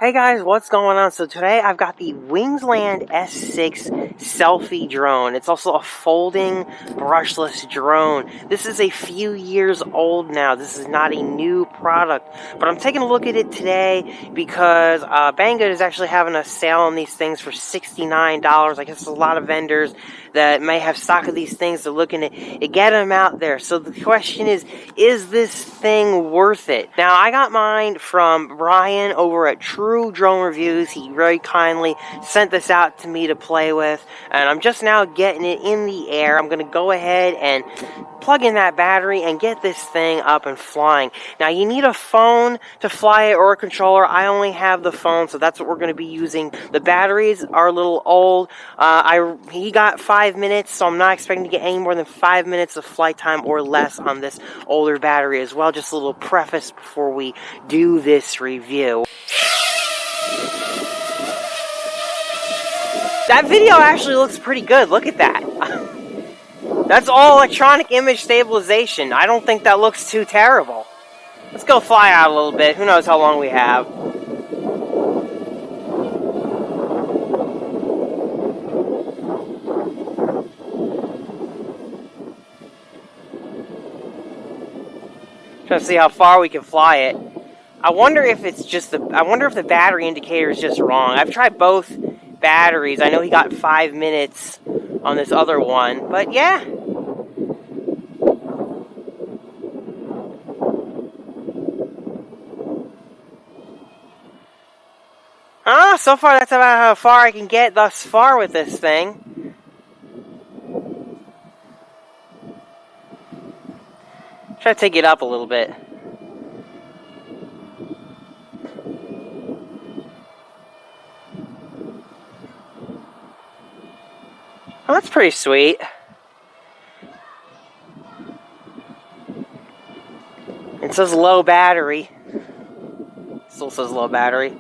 Hey guys, what's going on? So today I've got the Wingsland S6 selfie drone. It's also a folding brushless drone. This is a few years old now. This is not a new product, but I'm taking a look at it today because Banggood is actually having a sale on these things for $69. I guess a lot of vendors that may have stock of these things are looking to get them out there. So the question is this thing worth it? Now, I got mine from Brian over at True Drone Reviews. He very kindly sent this out to me to play with, and I'm just now getting it in the air. I'm going to go ahead and plug in that battery and get this thing up and flying. Now, you need a phone to fly it or a controller. I only have the phone, so that's what we're going to be using. The batteries are a little old. He got 5 minutes, so I'm not expecting to get any more than 5 minutes of flight time or less on this older battery as well. Just a little preface before we do this review. That video actually looks pretty good. Look at that. That's all electronic image stabilization. I don't think that looks too terrible. Let's go fly out a little bit. Who knows how long we have. Trying to see how far we can fly it. I wonder if it's just I wonder if the battery indicator is just wrong. I've tried both batteries. I know he got 5 minutes on this other one, but yeah. So far that's about how far I can get thus far with this thing. Try to take it up a little bit. Oh, that's pretty sweet. It says low battery. Still says low battery.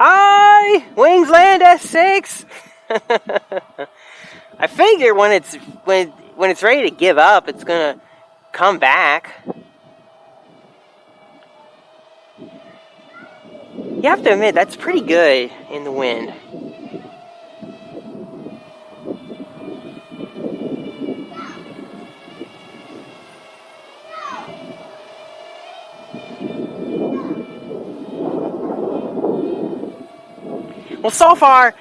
Hi! Wingsland S6! I figure when it's ready to give up, it's gonna come back. You have to admit, that's pretty good in the wind. Well, so far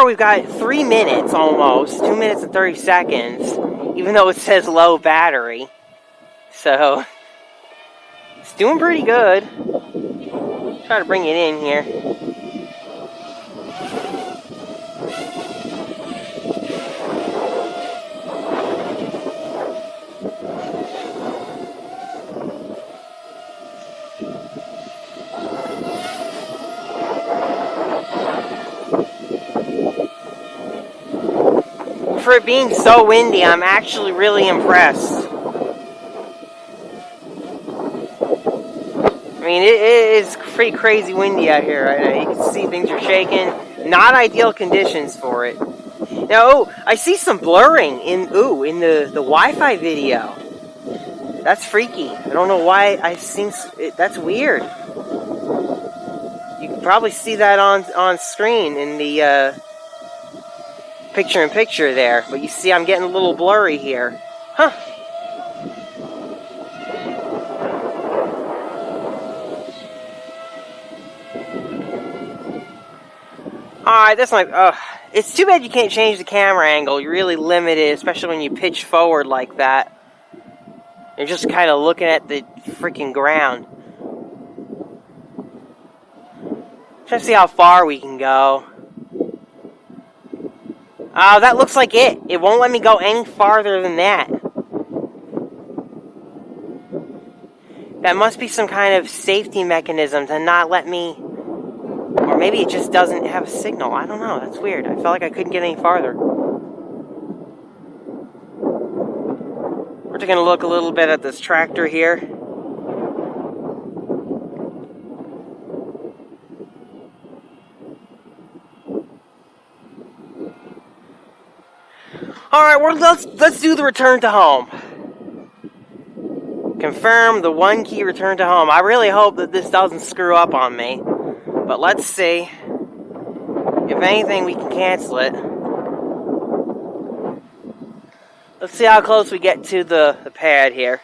we've got 3 minutes almost, 2 minutes and 30 seconds, even though it says low battery. So, it's doing pretty good. Try to bring it in here. For it being so windy, I'm actually really impressed. I mean, it is pretty crazy windy out here right now. You can see things are shaking. Not ideal conditions for it. Now, I see some blurring in the Wi-Fi video. That's freaky. I don't know why I've seen it. That's weird. You can probably see that on screen in the picture-in-picture there, but you see I'm getting a little blurry here. Huh. Alright, that's like, it's too bad you can't change the camera angle. You're really limited, especially when you pitch forward like that. You're just kind of looking at the freaking ground. Try to see how far we can go. Oh, that looks like it. It won't let me go any farther than that. That must be some kind of safety mechanism to not let me... Or maybe it just doesn't have a signal. I don't know. That's weird. I felt like I couldn't get any farther. We're just going to look a little bit at this tractor here. Alright, let's do the return to home. Confirm the 1 key return to home. I really hope that this doesn't screw up on me. But let's see. If anything, we can cancel it. Let's see how close we get to the pad here.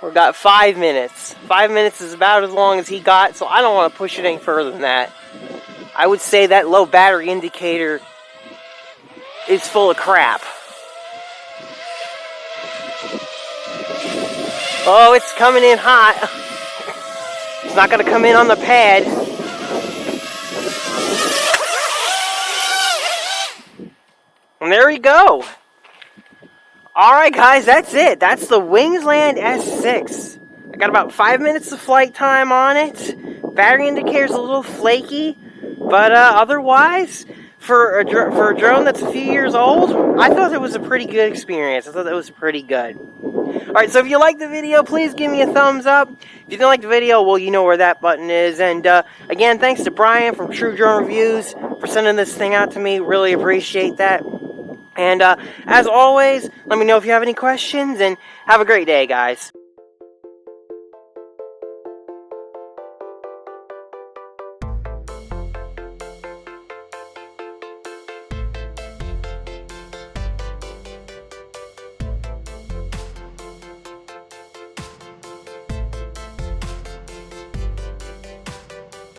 We've got 5 minutes. 5 minutes is about as long as he got, so I don't want to push it any further than that. I would say that low battery indicator is full of crap. Oh, it's coming in hot. It's not going to come in on the pad. And there we go. Alright guys, that's it. That's the Wingsland S6. I got about 5 minutes of flight time on it. Battery indicator's a little flaky. But otherwise, for a drone that's a few years old, I thought it was a pretty good experience. I thought that was pretty good. Alright, so if you liked the video, please give me a thumbs up. If you didn't like the video, well, you know where that button is. And again, thanks to Brian from True Drone Reviews for sending this thing out to me. Really appreciate that. And as always, let me know if you have any questions, and have a great day, guys.